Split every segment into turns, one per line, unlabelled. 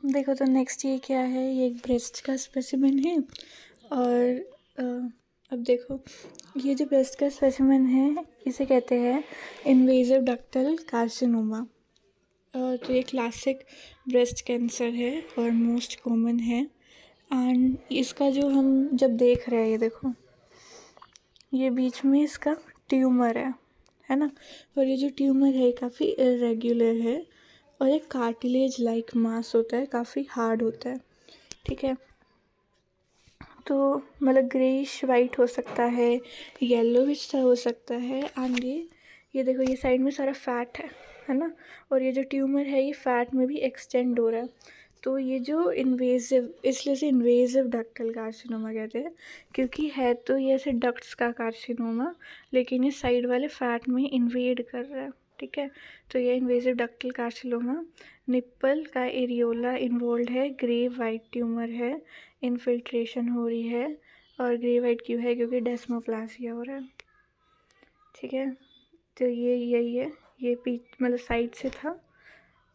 देखो तो नेक्स्ट ये क्या है, ये एक ब्रेस्ट का स्पेसिमेन है। और अब देखो, ये जो ब्रेस्ट का स्पेसिमेन है इसे कहते हैं इन्वेजिव डक्टल कार्सिनोमा। तो ये क्लासिक ब्रेस्ट कैंसर है और मोस्ट कॉमन है। एंड इसका जो हम जब देख रहे हैं, ये देखो, ये बीच में इसका ट्यूमर है ना। और ये जो ट्यूमर है काफ़ी इरेग्युलर है और एक कार्टिलेज लाइक मास होता है, काफ़ी हार्ड होता है। ठीक है, तो मतलब ग्रेइश वाइट हो सकता है, येलोविश सा हो सकता है। एंड ये देखो, ये साइड में सारा फैट है ना। और ये जो ट्यूमर है ये फैट में भी एक्सटेंड हो रहा है। तो ये जो इन्वेजिव, इसलिए से इन्वेजिव डक्टल कार्सिनोमा कहते हैं, क्योंकि है तो ये ऐसे डक्ट्स का कार्सिनोमा, लेकिन ये साइड वाले फैट में इन्वेड कर रहा है। ठीक है, तो ये इन्वेजिव डक्टल कार्सिनोमा, निप्पल का एरियोला इन्वॉल्व है, ग्रे वाइट ट्यूमर है, इन्फिल्ट्रेशन हो रही है। और ग्रे वाइट क्यों है? क्योंकि डेस्मोप्लासिया हो रहा है। ठीक है, तो ये यही है, ये मतलब साइड से था।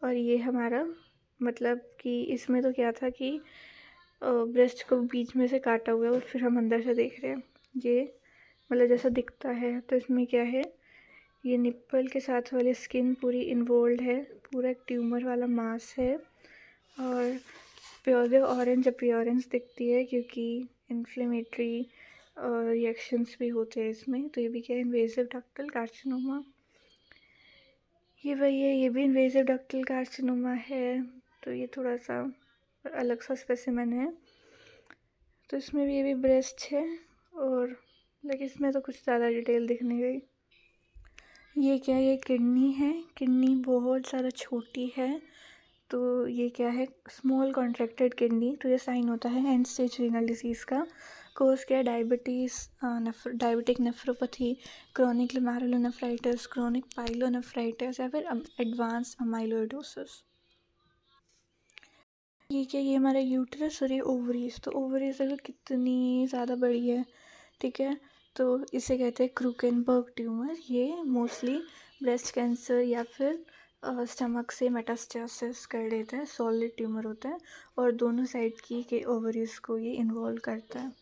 और ये हमारा मतलब कि इसमें तो क्या था कि ब्रेस्ट को बीच में से काटा हुआ है और फिर हम अंदर से देख रहे हैं। ये मतलब जैसा दिखता है, तो इसमें क्या है, ये निप्पल के साथ वाली स्किन पूरी इन्वॉल्व है, पूरा एक ट्यूमर वाला मास है। और प्योर ऑरेंज अपीयरेंस दिखती है क्योंकि इन्फ्लेमेटरी रिएक्शंस भी होते हैं इसमें। तो ये भी क्या है, इन्वेजिव डक्टल कार्सिनोमा। ये वही है, ये भी इन्वेजिव डक्टल कार्सिनोमा है। तो ये थोड़ा सा अलग सा स्पेसिमेन है। तो इसमें भी ये भी ब्रेस्ट है, और लेकिन इसमें तो कुछ ज़्यादा डिटेल दिख नहीं रही। ये क्या है, ये किडनी है, किडनी बहुत ज़्यादा छोटी है। तो ये क्या है, स्मॉल कॉन्ट्रैक्टेड किडनी। तो ये साइन होता है एंड स्टेज रीनल डिसीज़ का। कोर्स क्या है, diabetes, diabetic nephropathy, chronic glomerulonephritis, chronic pyelonephritis, या फिर एडवांस अमाइलोइडोसिस। ये क्या, ये हमारा यूट्रस और ये ओवरीज। तो ओवरीज देखो कितनी ज़्यादा बड़ी है। ठीक है, तो इसे कहते हैं क्रूकेनबर्ग ट्यूमर। ये मोस्टली ब्रेस्ट कैंसर या फिर स्टमक से मेटास्टेसिस कर देता है, सॉलिड ट्यूमर होता है, और दोनों साइड की के ओवरीज को ये इन्वॉल्व करता है।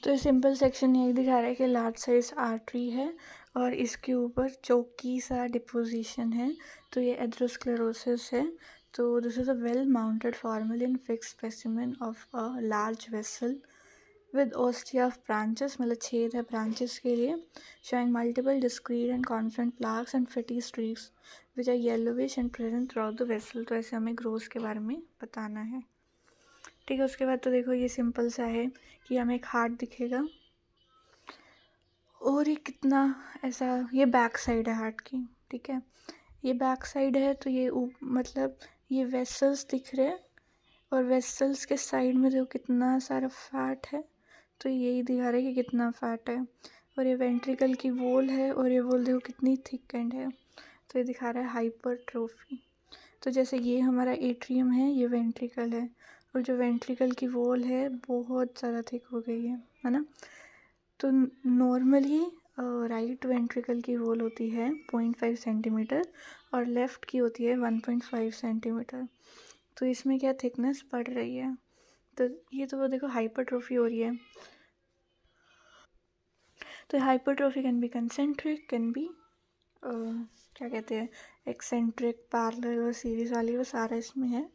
तो सिंपल सेक्शन यही दिखा रहा है कि लार्ज साइज आर्टरी है और इसके ऊपर चौकी सा डिपोजिशन है। तो ये एथेरोस्क्लेरोसिस है। तो this is a well mounted formalin fix specimen of a large vessel with ostia of branches, मतलब छेद है ब्रांचेस के लिए, showing multiple discrete and confluent plaques and fatty streaks which are yellowish and present throughout the vessel. तो ऐसे हमें growth के बारे में बताना है। ठीक है, उसके बाद तो देखो ये सिंपल सा है कि हमें एक हार्ट दिखेगा, और ये कितना ऐसा, ये बैक साइड है हार्ट की। ठीक है, ये बैक साइड है, तो ये मतलब ये वेसल्स दिख रहे हैं, और वेसल्स के साइड में देखो कितना सारा फैट है। तो यही दिखा रहा है कि कितना फैट है। और ये वेंट्रिकल की वॉल है, और ये वॉल देखो कितनी थिक एंड है। तो ये दिखा रहा है हाइपरट्रोफी। तो जैसे ये हमारा एट्रियम है, ये वेंट्रिकल है, और जो वेंट्रिकल की वॉल है बहुत ज़्यादा थिक हो गई है ना। तो नॉर्मली राइट वेंट्रिकल की वॉल होती है 0.5 सेंटीमीटर और लेफ़्ट की होती है 1.5 सेंटीमीटर। तो इसमें क्या थिकनेस बढ़ रही है। तो ये तो वो देखो हाइपरट्रोफी हो रही है। तो hypertrophy can be concentric, can be क्या कहते हैं, एक्सेंट्रिक, पैरेलल और सीरीज वाली, वो सारा इसमें है।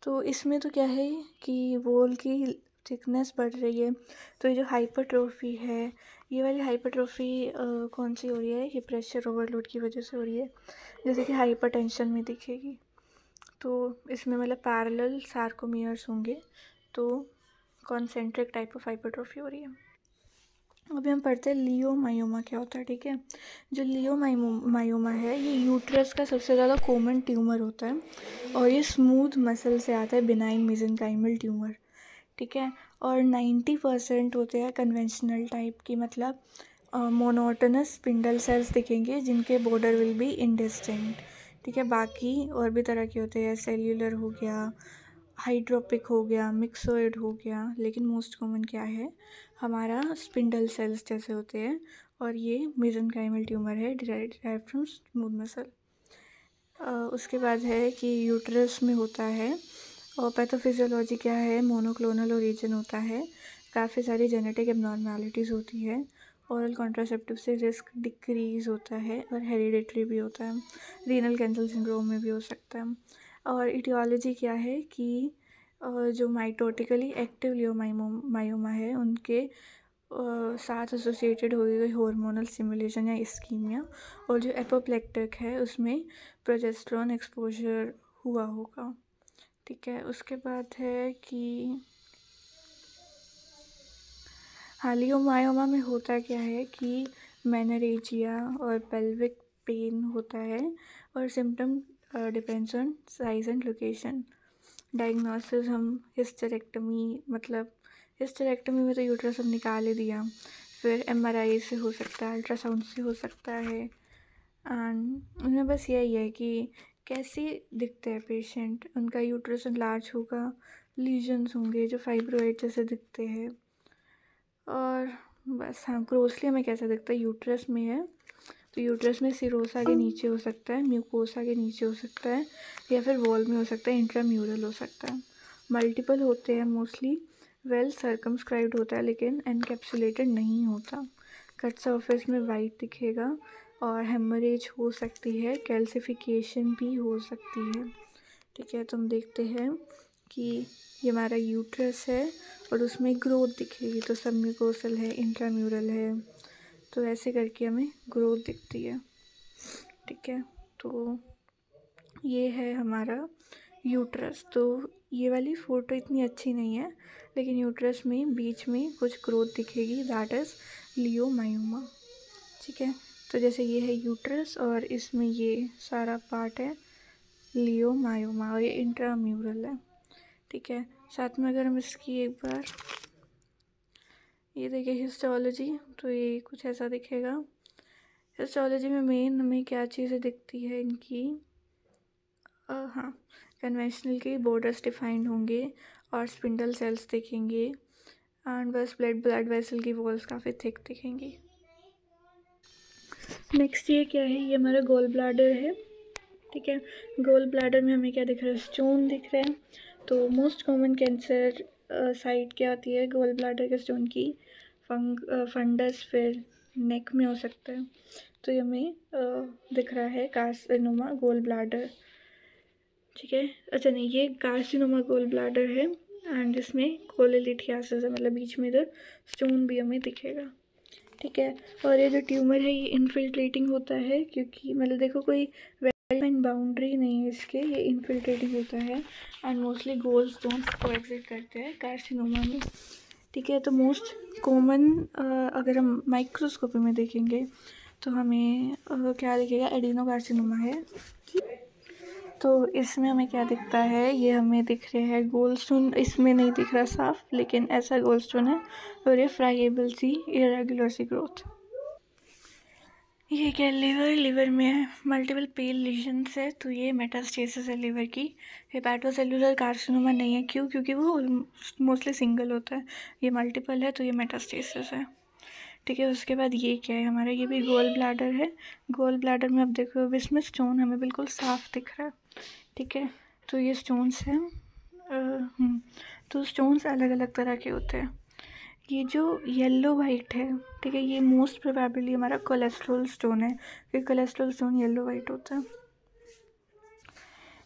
तो इसमें तो क्या है कि वॉल की थिकनेस बढ़ रही है। तो ये जो हाइपरट्रोफी है, ये वाली हाइपरट्रोफी कौन सी हो रही है, ये प्रेशर ओवरलोड की वजह से हो रही है, जैसे कि हाइपरटेंशन में दिखेगी। तो इसमें मतलब पैरेलल सार्कोमियर्स होंगे, तो कॉन्सेंट्रिक टाइप ऑफ हाइपरट्रोफी हो रही है। अभी हम पढ़ते हैं लियोमायोमा क्या होता है। ठीक है, जो लियोमायोमा है ये यूट्रस का सबसे ज़्यादा कॉमन ट्यूमर होता है, और ये स्मूथ मसल से आता है, बिनाइन मेसेंकाइमल ट्यूमर। ठीक है, और 90% होते हैं कन्वेंशनल टाइप की, मतलब मोनोटोनस स्पिंडल सेल्स दिखेंगे जिनके बॉर्डर विल बी इंडिस्टिंक्ट। ठीक है, बाकी और भी तरह के होते हैं, सेल्यूलर हो गया, हाइड्रोपिक हो गया, मिक्सोइड हो गया, लेकिन मोस्ट कॉमन क्या है हमारा स्पिंडल सेल्स जैसे होते हैं, और ये मेसेंकाइमल ट्यूमर है, डिराइव फ्रॉम स्मूथ मसल। उसके बाद है कि यूट्रस में होता है। और पैथोफिजियोलॉजी क्या है, मोनोक्लोनल ओरिजिन होता है, काफ़ी सारी जेनेटिक एबनॉर्मेलिटीज़ होती है, ओरल कॉन्ट्रासेप्टिव से रिस्क डिक्रीज होता है और हेरिडिटरी भी होता है, रीनल कैंसल सिंड्रोम में भी हो सकता है। और इटियोलॉजी क्या है कि जो माइटोटिकली एक्टिव लियोमायोमा है उनके साथ एसोसिएटेड हुई हुई हार्मोनल स्टिमुलेशन या इस्कीमिया, और जो एपोप्लेक्टिक है उसमें प्रोजेस्टेरोन एक्सपोजर हुआ होगा। ठीक है, उसके बाद है कि लियोमायोमा में होता क्या है कि मेनोरेजिया और पेल्विक पेन होता है, और symptom depends on size and location. Diagnosis हम हिस्टेरेक्टमी, मतलब हिस्टेरेक्टमी में तो यूट्रस हम निकाल ही दिया, फिर एमआरआई से हो सकता है, अल्ट्रासाउंड से हो सकता है। एंड उनमें बस यही है कि कैसे दिखते हैं पेशेंट, उनका यूट्रस लार्ज होगा, लीजन्स होंगे जो फाइब्रोइड जैसे दिखते हैं, और बस। हाँ, ग्रोसली हमें कैसा दिखता है, यूट्रस में है तो यूट्रस में सिरोसा के नीचे हो सकता है, म्यूकोसा के नीचे हो सकता है, या फिर वॉल में हो सकता है, इंट्राम्यूरल हो सकता है। मल्टीपल होते हैं मोस्टली, वेल सर्कमस्क्राइब्ड होता है लेकिन एनकैप्सुलेटेड नहीं होता। कट सरफेस में वाइट दिखेगा, और हेमरेज हो सकती है, कैल्सिफिकेशन भी हो सकती है। ठीक है, तो हम देखते हैं कि ये हमारा यूट्रस है और उसमें ग्रोथ दिखेगी, तो सबम्यूकोसल है, इंट्राम्यूरल है, तो ऐसे करके हमें ग्रोथ दिखती है। ठीक है, तो ये है हमारा यूट्रस। तो ये वाली फ़ोटो इतनी अच्छी नहीं है, लेकिन यूट्रस में बीच में कुछ ग्रोथ दिखेगी, दैट इज़ लियोमायोमा। ठीक है, तो जैसे ये है यूट्रस और इसमें ये सारा पार्ट है लियोमायोमा, और ये इंट्राम्यूरल है। ठीक है, साथ में अगर हम इसकी एक बार ये देखिए हिस्टोलॉजी, तो ये कुछ ऐसा दिखेगा। हिस्टोलॉजी में मेन हमें क्या चीज़ें दिखती है इनकी, हाँ, कन्वेंशनल के बॉर्डर्स डिफाइंड होंगे और स्पिंडल सेल्स दिखेंगे, एंड बस ब्लड वेसल की वॉल्स काफ़ी थिक दिखेंगी। नेक्स्ट ये क्या है, ये हमारा गोल ब्लैडर है। ठीक है, गोल ब्लैडर में हमें क्या दिख रहा है, स्टोन दिख रहा है। तो मोस्ट कॉमन कैंसर साइट क्या होती है गोल ब्लैडर के स्टोन की, फंडस, फिर नेक में हो सकता है। तो ये हमें दिख रहा है कार्सिनोमा गोल ब्लैडर। ठीक है, अच्छा नहीं, ये कार्सिनोमा गोल ब्लैडर है, एंड इसमें कोलेलिथियासिस है, मतलब बीच में इधर स्टोन भी हमें दिखेगा। ठीक है, और ये जो ट्यूमर है ये इनफिल्ट्रेटिंग होता है, क्योंकि मतलब देखो कोई वेल बाउंड्री नहीं है इसके, ये इनफिल्ट्रेटिंग होता है, एंड मोस्टली गोल स्टोन्स को एग्जिट करते हैं कार्सिनोमा में। ठीक है, तो मोस्ट कॉमन अगर हम माइक्रोस्कोपी में देखेंगे तो हमें क्या दिखेगा, एडिनोकार्सिनोमा है। तो इसमें हमें क्या दिखता है, ये हमें दिख रहे हैं गोल स्टोन, इसमें नहीं दिख रहा साफ, लेकिन ऐसा गोल स्टोन है, और ये फ्राइएबल सी इरेगुलर सी ग्रोथ। ये क्या, लिवर में है मल्टीपल पेल लीजन्स है, तो ये मेटास्टेसिस है लिवर की। हेपाटोसेलुलर कार्सिनोमा नहीं है, क्यों, क्योंकि वो मोस्टली सिंगल होता है, ये मल्टीपल है तो ये मेटास्टेसिस है। ठीक है, उसके बाद ये क्या है हमारा, ये भी गोल ब्लैडर है। गोल ब्लैडर में अब देखो, अब इसमें स्टोन हमें बिल्कुल साफ दिख रहा है। ठीक है, तो ये स्टोन्स हैं। तो स्टोन्स अलग अलग तरह के होते हैं। ये जो येलो वाइट है, ठीक है, ये मोस्ट प्रोबेबली हमारा कोलेस्ट्रॉल स्टोन है, क्योंकि कोलेस्ट्रॉल स्टोन येलो वाइट होता है।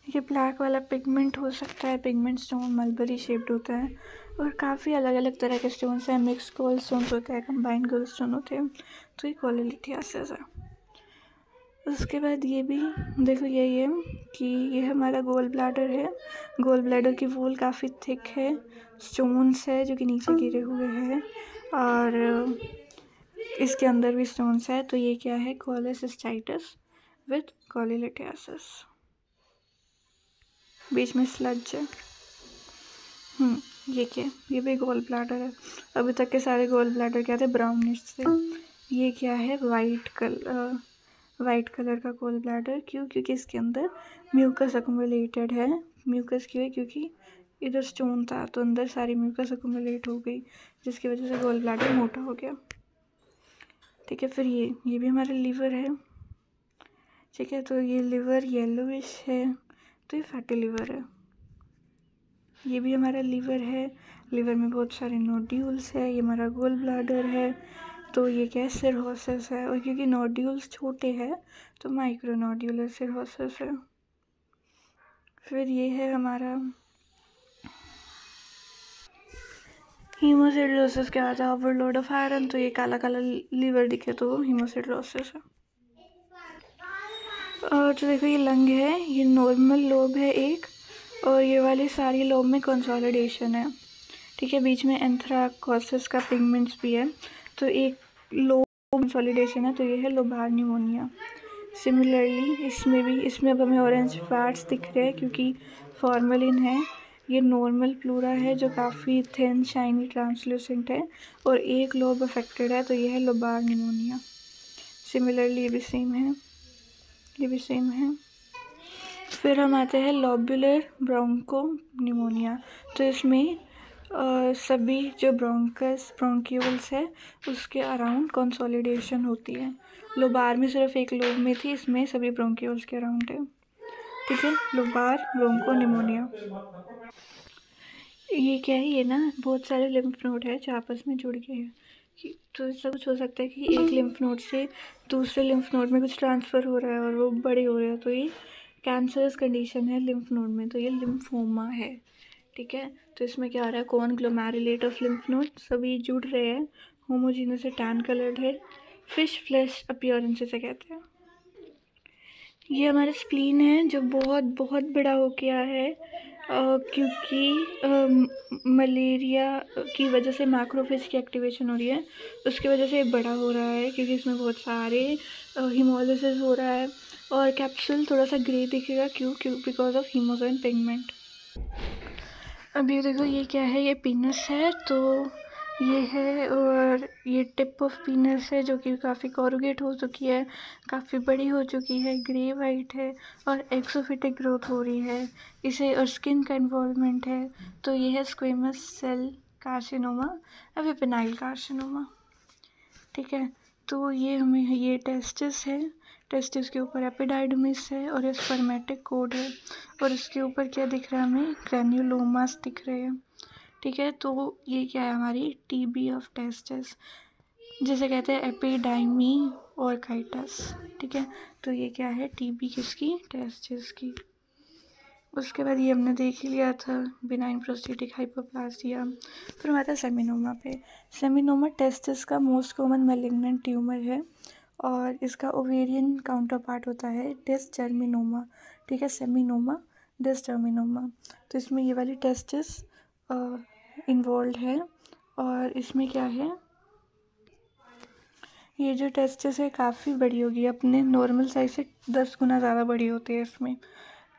ये ब्लैक वाला पिगमेंट हो सकता है, पिगमेंट स्टोन मलबरी शेप्ड होता है, और काफ़ी अलग अलग तरह के स्टोन्स हैं, मिक्स गोल्ड स्टोन्स होते हैं, कंबाइंड गोल्ड स्टोन होते हैं, तो ये कोलेलिथियासिस है। उसके बाद ये भी देखो, यही है कि ये हमारा गोल ब्लैडर है। गोल ब्लैडर की वॉल काफ़ी थिक है, स्टोन्स है जो कि नीचे गिरे हुए हैं, और इसके अंदर भी स्टोन्स है। तो ये क्या है, कोलेसिस्टाइटिस विद कोलेलिथियासिस, बीच में स्लज है। ये क्या, ये भी गोल ब्लैडर है। अभी तक के सारे गोल ब्लैडर क्या थे, ब्राउनिश थे। ये क्या है, वाइट कलर का गोल ब्लैडर, क्यों, क्योंकि इसके अंदर म्यूकस अकुमुलेटेड है। म्यूकस क्यों है, क्योंकि इधर स्टोन था तो अंदर सारी म्यूकस अकुमुलेट हो गई, जिसकी वजह से गोल ब्लैडर मोटा हो गया। ठीक है, फिर ये भी हमारा लीवर है। ठीक है। तो ये लिवर येलोविश है, तो ये फैटी लिवर है। ये भी हमारा लिवर है, लिवर में बहुत सारे नोड्यूल्स है। ये हमारा गोल ब्लाडर है, तो ये क्या है, सिरहोसिस है। और क्योंकि नोड्यूल्स छोटे हैं तो माइक्रो नोड्यूलर सिरहोसिस है। फिर ये है हमारा हीमोसिडरोसिस। क्या आता है, ओवरलोड ऑफ आयरन। तो ये काला काला लीवर दिखे तो हीमोसिडरोसिस है। और जो देखो ये लंग है, ये नॉर्मल लोब है एक, और ये वाली सारी लोब में कंसोलिडेशन है। ठीक है, बीच में एंथ्राकोसिस का पिगमेंट्स भी है। तो एक लोब कंसोलिडेशन है, तो ये है लोबार निमोनिया। सिमिलरली इसमें अब हमें ऑरेंज फ्लैट्स दिख रहे हैं क्योंकि फॉर्मेलिन है। ये नॉर्मल प्लूरा है जो काफ़ी थिन शाइनी ट्रांसलूसेंट है, और एक लोब अफेक्टेड है, तो ये है लोबार निमोनिया। सिमिलरली ये भी सेम है, ये भी सेम है। फिर हम आते हैं लोबुलर ब्रोंको निमोनिया। तो इसमें सभी जो ब्रोंक्यूल्स है उसके अराउंड कंसोलिडेशन होती है। लोबार में सिर्फ एक लोब में थी, इसमें सभी ब्रोंक्यूल्स के अराउंड है। ठीक है, लोबार ब्रोंको निमोनिया। ये क्या है, ये ना बहुत सारे लिम्फ नोड है जो आपस में जुड़ गए हैं। तो ऐसा कुछ हो सकता है कि एक लिम्फ नोड से दूसरे लिम्फ नोड में कुछ ट्रांसफ़र हो रहा है और वो बड़े हो रहे हैं, तो ये कैंसरस कंडीशन है लिम्फ नोड में, तो ये लिम्फोमा है। ठीक है, तो इसमें क्या हो रहा है, कॉन्ग्लोमेरुलेट ऑफ लिम्फ नोड सभी जुड़ रहे हैं, होमोजीनस है, टैन कलर्ड है, फिश फ्लैश अपीयरेंस से कहते हैं। ये हमारा स्प्लीन है जो बहुत बहुत बड़ा हो गया है क्योंकि मलेरिया की वजह से मैक्रोफेज की एक्टिवेशन हो रही है, उसकी वजह से बड़ा हो रहा है क्योंकि इसमें बहुत सारे हीमोलिसिस हो रहा है। और कैप्सूल थोड़ा सा ग्रे दिखेगा, क्यों बिकॉज ऑफ हीमोजोइन पिगमेंट। अब ये देखो ये क्या है, ये पीनस है, तो ये है, और ये टिप ऑफ पीनस है जो कि काफ़ी कॉरुगेट हो चुकी है, काफ़ी बड़ी हो चुकी है, ग्रे वाइट है और एक्सोफिटिक ग्रोथ हो रही है इसे, और स्किन का इन्वॉल्वमेंट है। तो ये है स्क्वेमस सेल कार्सिनोमा, अभी पिनाइल कार्सिनोमा। ठीक है, तो ये हमें ये टेस्टिस है, टेस्टिस के ऊपर एपिडाइडमिस है और ये स्पर्मेटिक कोड है, और इसके ऊपर क्या दिख रहा है, हमें ग्रैन्युलोमास दिख रहे हैं। ठीक है, तो ये क्या है, हमारी टीबी ऑफ टेस्टिस जिसे कहते हैं एपिडाइमी और काइटस। ठीक है, तो ये क्या है, टीबी किसकी, टेस्टिस की। उसके बाद ये हमने देख ही लिया था, बिनाइन प्रोस्टेटिक हाइपोप्लासिया। फिर हम आता है सेमिनोमा पे। सेमिनोमा टेस्टिस का मोस्ट कॉमन मैलिग्नेंट ट्यूमर है, और इसका ओवेरियन काउंटर पार्ट होता है डिसजर्मिनोमा। ठीक है, सेमिनोमा डिसजर्मिनोमा। तो इसमें ये वाली टेस्टिस इन्वॉल्व है, और इसमें क्या है, ये जो टेस्टिस है काफ़ी बड़ी होगी, अपने नॉर्मल साइज से 10 गुना ज़्यादा बड़ी होती है इसमें,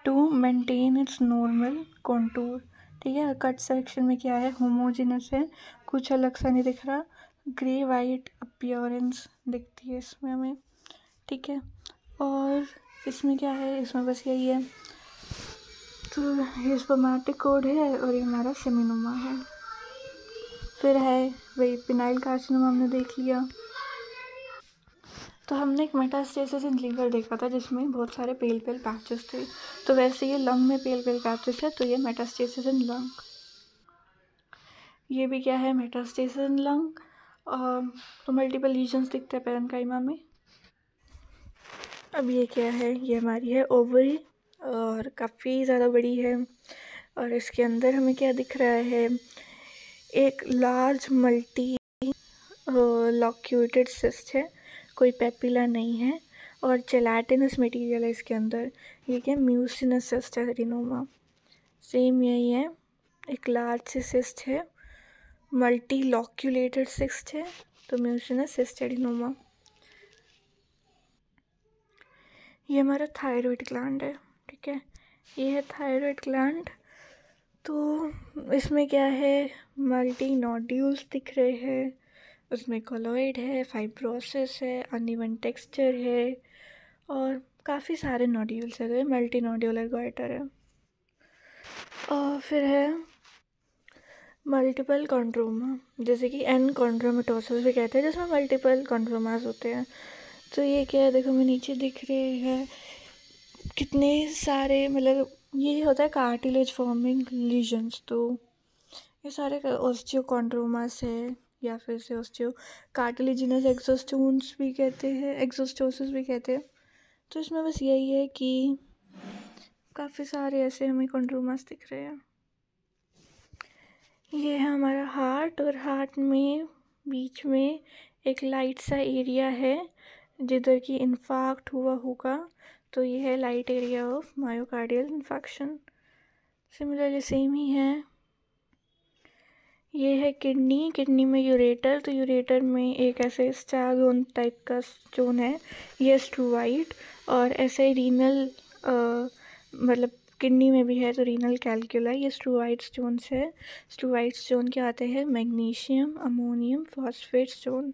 to maintain its normal contour. ठीक है, कट सेक्शन में क्या है, होमोजेनस है, कुछ अलग सा नहीं दिख रहा, ग्रे वाइट अपीयरेंस दिखती है इसमें हमें। ठीक है, और इसमें क्या है, इसमें बस यही है। तो ये स्पर्मेटिक कोड है और ये हमारा सेमिनोमा है। फिर है वही पिनाइल कार्सिनोमा, हमने देख लिया। तो हमने एक मेटास्टेसिस इन लीवर देखा था जिसमें बहुत सारे पेल पेल पैचेस थे, तो वैसे ये लंग में पेल पेल पैचेस है, तो ये मेटास्टेसिस इन लंग। ये भी क्या है, मेटास्टेसिस इन लंग। तो मल्टीपल लीजन्स दिखते हैं पैरेन्काइमा में। अब ये क्या है, ये हमारी है ओवरी, और काफ़ी ज़्यादा बड़ी है, और इसके अंदर हमें क्या दिख रहा है, एक लार्ज मल्टी लॉक्यूटेड सिस्ट है, कोई पेपिला नहीं है, और जेलाटिनस मटेरियल है इसके अंदर। ये क्या, म्यूसिनस सिस्ट है एडिनोमा, सेम यही है, एक लार्ज सी सिस्ट है, मल्टी लॉक्यूलेटेड सिस्ट है, तो म्यूसिनस सिस्ट एडिनोमा। ये हमारा थायराइड ग्लैंड है। ठीक है, ये है थायराइड ग्लैंड। तो इसमें क्या है, मल्टी नोड्यूल्स दिख रहे हैं, उसमें कोलॉइड है, फाइब्रोसिस है, अनइवन टेक्सचर है, और काफ़ी सारे नोड्यूल्स है, तो मल्टी नोड्यूलर गोइटर है। और फिर है मल्टीपल कॉन्ड्रोमा, जैसे कि एन कॉन्ड्रोमेटोसिस भी कहते हैं, जिसमें मल्टीपल कॉन्ड्रोमास होते हैं। तो ये क्या है, देखो हमें नीचे दिख रहे हैं, कितने सारे मतलब ये होता है कार्टिलेज फॉर्मिंग लीजन्स, तो ये सारे ऑस्टियोकॉन्ड्रोमास है या फिर से ऑस्टियो कार्टिलेजिनस एक्सोस्टोन्स भी कहते हैं, एक्सोस्टोसिस भी कहते हैं। तो इसमें बस यही है कि काफ़ी सारे ऐसे हमें कॉन्ड्रोमास दिख रहे हैं। ये है हमारा हार्ट, और हार्ट में बीच में एक लाइट सा एरिया है जिधर की इन्फार्क्ट हुआ होगा, तो ये है light area of myocardial infection. Similarly same ही है। ये है किडनी, किडनी में यूरेटर, तो यूरेटर में एक ऐसे स्टैगोन टाइप का स्टोन है, ये स्ट्रूवाइट। और ऐसे रीनल मतलब किडनी में भी है तो रीनल कैल्कुला, ये स्ट्रूवाइट स्टोन है। स्ट्रूवाइट स्टोन क्या आते हैं, मैग्नीशियम, अमोनियम, फॉस्फेट स्टोन,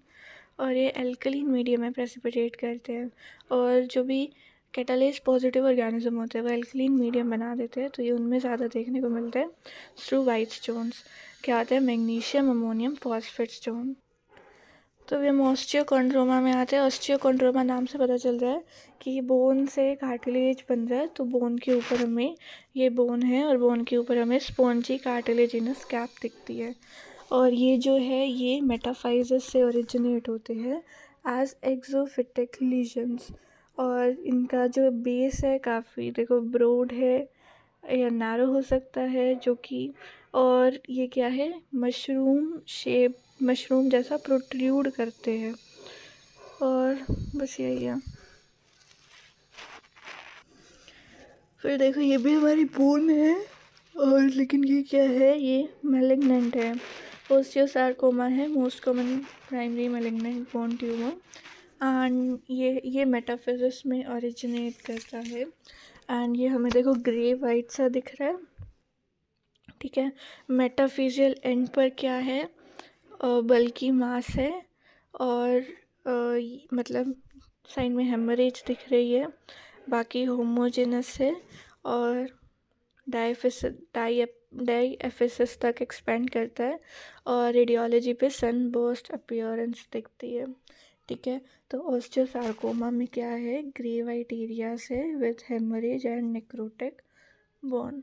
और ये एल्कलीन मीडियम में प्रेसिपिटेट करते हैं। और जो भी कैटालेज पॉजिटिव ऑर्गेनिज्म होते हैं वो एल्कलीन मीडियम बना देते हैं, तो ये उनमें ज़्यादा देखने को मिलते हैं स्ट्रूवाइट स्टोन्स। क्या आते हैं, मैग्नीशियम, अमोनियम, फॉस्फेट स्टोन। तो ये ऑस्टियोकॉन्ड्रोमा में आते हैं। ऑस्टियोकॉन्ड्रोमा नाम से पता चल रहा है कि ये बोन से कार्टिलेज बन रहा है, तो बोन के ऊपर हमें ये बोन है और बोन के ऊपर हमें स्पॉन्जी कार्टिलेजिनस कैप दिखती है। और ये जो है ये मेटाफाइजिस से ओरिजिनेट होते हैं एज एक्सोफिटिक लीजन्स, और इनका जो बेस है काफ़ी देखो ब्रॉड है या नैरो हो सकता है, जो कि और ये क्या है, मशरूम शेप, मशरूम जैसा प्रोट्रूड करते हैं। और बस यही है। फिर देखो ये भी हमारी बोन है, और लेकिन ये क्या है, ये मैलिग्नेंट है। ओस्टियोसार्कोमा है most common primary malignant bone tumour, and ये मेटाफिजिक्स में ओरिजिनेट करता है। एंड ये हमें देखो ग्रे वाइट सा दिख रहा है, ठीक है। मेटाफिजियल एंड पर क्या है, बल्कि मास है, और मतलब साइड में हेमरेज दिख रही है, बाकी होमोजेनस है, और डाईएफिसिस तक एक्सपेंड करता है, और रेडियोलॉजी पे सन बर्स्ट अपीयरेंस दिखती है, ठीक है। तो ऑस्टियोसार्कोमा में क्या है, ग्रे वाइट एरियाज है with haemorrhage and necrotic bone.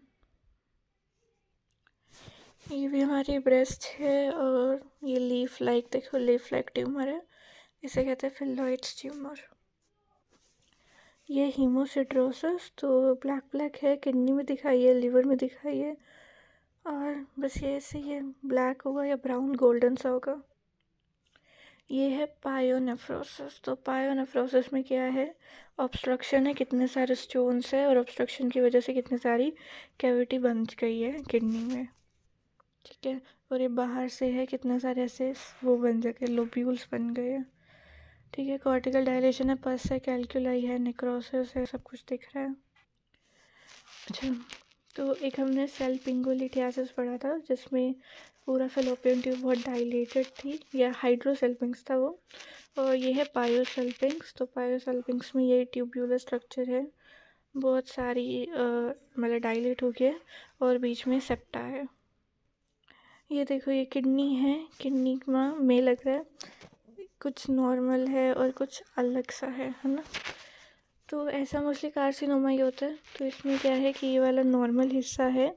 ये भी हमारी ब्रेस्ट है, और ये लीफ लाइक देखो, लीफ लाइक ट्यूमर है, इसे कहते हैं फिल्लॉइड्स ट्यूमर। ये हीमोसिट्रोसिस, तो ब्लैक ब्लैक है, किडनी में दिखाई है, लिवर में दिखाई है, और बस ये ऐसे ये ब्लैक होगा या ब्राउन गोल्डन सा होगा। ये है पायोनेफ्रोसिस, तो पायोनेफ्रोसिस में क्या है, ऑब्स्ट्रक्शन है, कितने सारे स्टोन्स है, और ऑब्स्ट्रक्शन की वजह से कितनी सारी कैविटी बन गई है किडनी में, ठीक है। और ये बाहर से है, कितने सारे ऐसे वो बन गए, लोब्यूल्स बन गए हैं, ठीक है। कॉर्टिकल डायलेशन है, पस है, कैल्कुलाई है, नेक्रोसिस है, सब कुछ दिख रहा है। अच्छा, तो एक हमने सेल पिंगोलिटियासिस पढ़ा था जिसमें पूरा फेलोपियन ट्यूब बहुत डायलेटेड थी, या हाइड्रोसेल्पिंग्स था वो। और ये है पायोसेल्पिंग्स, तो पायोसेल्पिंग्स में ये ट्यूब्यूलर स्ट्रक्चर है, बहुत सारी मतलब डायलेट हो गया, और बीच में सेप्टा है। ये देखो ये किडनी है, किडनी में लग रहा है कुछ नॉर्मल है और कुछ अलग सा है ना। तो ऐसा मोस्टली कार्सिनोमा ही होता है। तो इसमें क्या है कि ये वाला नॉर्मल हिस्सा है,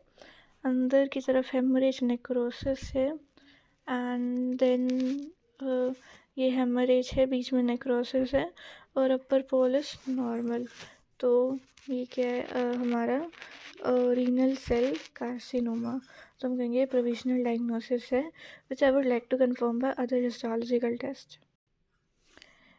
अंदर की तरफ हेमरेज नेक्रोसिस है, एंड देन ये हेमरेज है, बीच में नेक्रोसिस है, और अपर पोल इज नॉर्मल। तो ये क्या है हमारा रीनल सेल कार्सिनोमा। तो हम कहेंगे प्रोविजनल डायग्नोसिस है, which I would like to confirm by other histological test.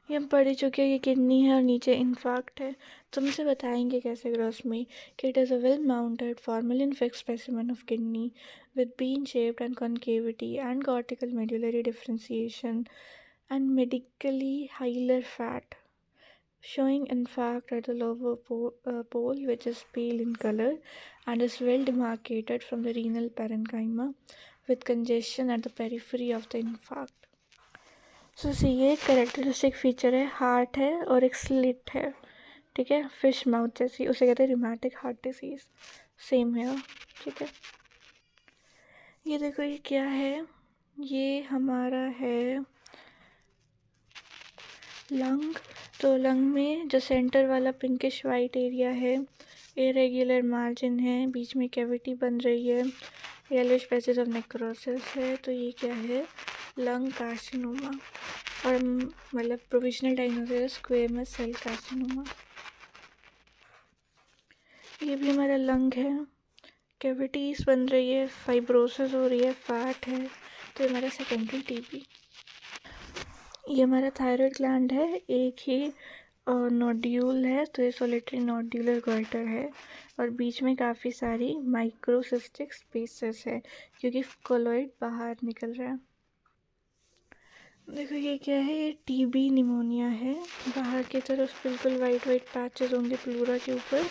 ये हम पढ़ ही चुके हैं, ये किडनी है और नीचे इन्फार्क्ट है। तुमसे बताएंगे कैसे ग्रॉस में कि it is a well mounted formalin fix specimen of kidney with bean shaped and concavity and cortical medullary differentiation and medically hilar fat, showing infarct at the lower pole which is pale in color and is well demarcated from the renal parenchyma with congestion at the periphery of the infarct. सो ये characteristic feature है, heart है और एक slit है, ठीक है, fish mouth जैसी, उसे कहते हैं रिमेटिक हार्ट डिसीज, सेम है, ठीक है। ये देखो ये क्या है, ये हमारा है लंग। तो लंग में जो सेंटर वाला पिंकिश वाइट एरिया है, इरेगुलर मार्जिन है, बीच में कैविटी बन रही है, येलोइश पैचेस ऑफ नेक्रोसिस है। तो ये क्या है? लंग कार्सिनोमा, और मतलब प्रोविजनल डायग्नोसिस है स्क्वेमस सेल कार्सिनोमा। ये भी हमारा लंग है, कैविटीज बन रही है, फाइब्रोसिस हो रही है, फैट है। तो हमारा सेकेंडरी टीबी। ये हमारा थायराइड ग्लैंड है, एक ही नोड्यूल है, तो ये सोलिटरी नोड्यूलर गॉइटर है, और बीच में काफ़ी सारी माइक्रोसिस्टिक स्पेसेस है क्योंकि कोलॉइड बाहर निकल रहा है। देखो ये क्या है? ये टीबी निमोनिया है। बाहर की तरफ बिल्कुल वाइट वाइट पैचेस होंगे प्लूरा के ऊपर,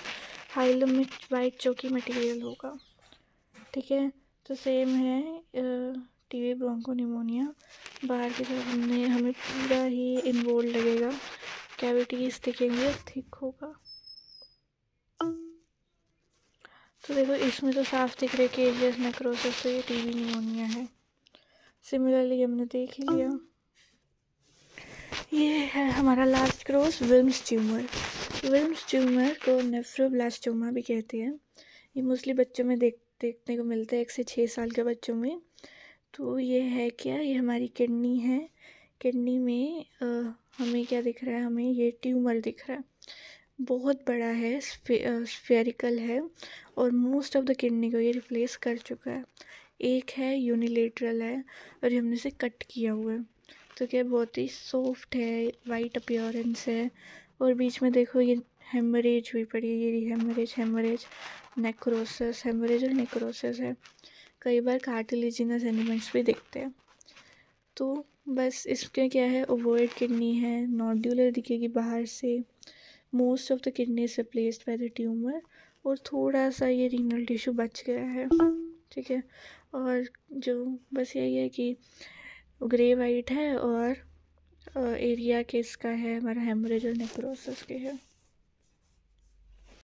हाइलम में वाइट चौकी मटेरियल होगा। ठीक है, तो सेम है टीबी ब्रोंकोनिमोनिया। बाहर की तरफ हमें पूरा ही इन्वोल्व लगेगा, कैविटीज दिखेंगे, थिक होगा। तो देखो इसमें तो साफ दिख रहा है केजियस नेक्रोसिस, तो ये टीबी निमोनिया है। सिमिलरली हमने देख ही लिया। ये है हमारा last cross, Wilms tumour. Wilms tumour को नेफ्रोब्लास्टोमा भी कहते हैं। ये मोस्टली बच्चों में देखने को मिलता है, 1 से 6 साल के बच्चों में। तो ये है क्या? ये हमारी किडनी है। किडनी में हमें क्या दिख रहा है? हमें ये ट्यूमर दिख रहा है, बहुत बड़ा है, स्फेरिकल है, और मोस्ट ऑफ द किडनी को ये रिप्लेस कर चुका है। एक है यूनिलेटरल है, और ये हमने से कट किया हुआ है। तो क्या बहुत ही सॉफ्ट है, वाइट अपीयरेंस है, और बीच में देखो ये हेमरेज हुई पड़ी है, ये हेमरेज नेक्रोसिस, हेमरेज और नेक्रोसिस है। कई बार कार्टिलेजिनस एलिमेंट्स भी दिखते हैं। तो बस इसके क्या है? ओवॉइड किडनी है, नोड्यूलर दिखेगी बाहर से, most of the kidney is replaced by the tumour, और थोड़ा सा ये रीनल टिश्यू बच गया है। ठीक है, और जो बस यही है कि ग्रे वाइट है, और एरिया किसका है? हमारा हेमरेज और नेक्रोसिस के है।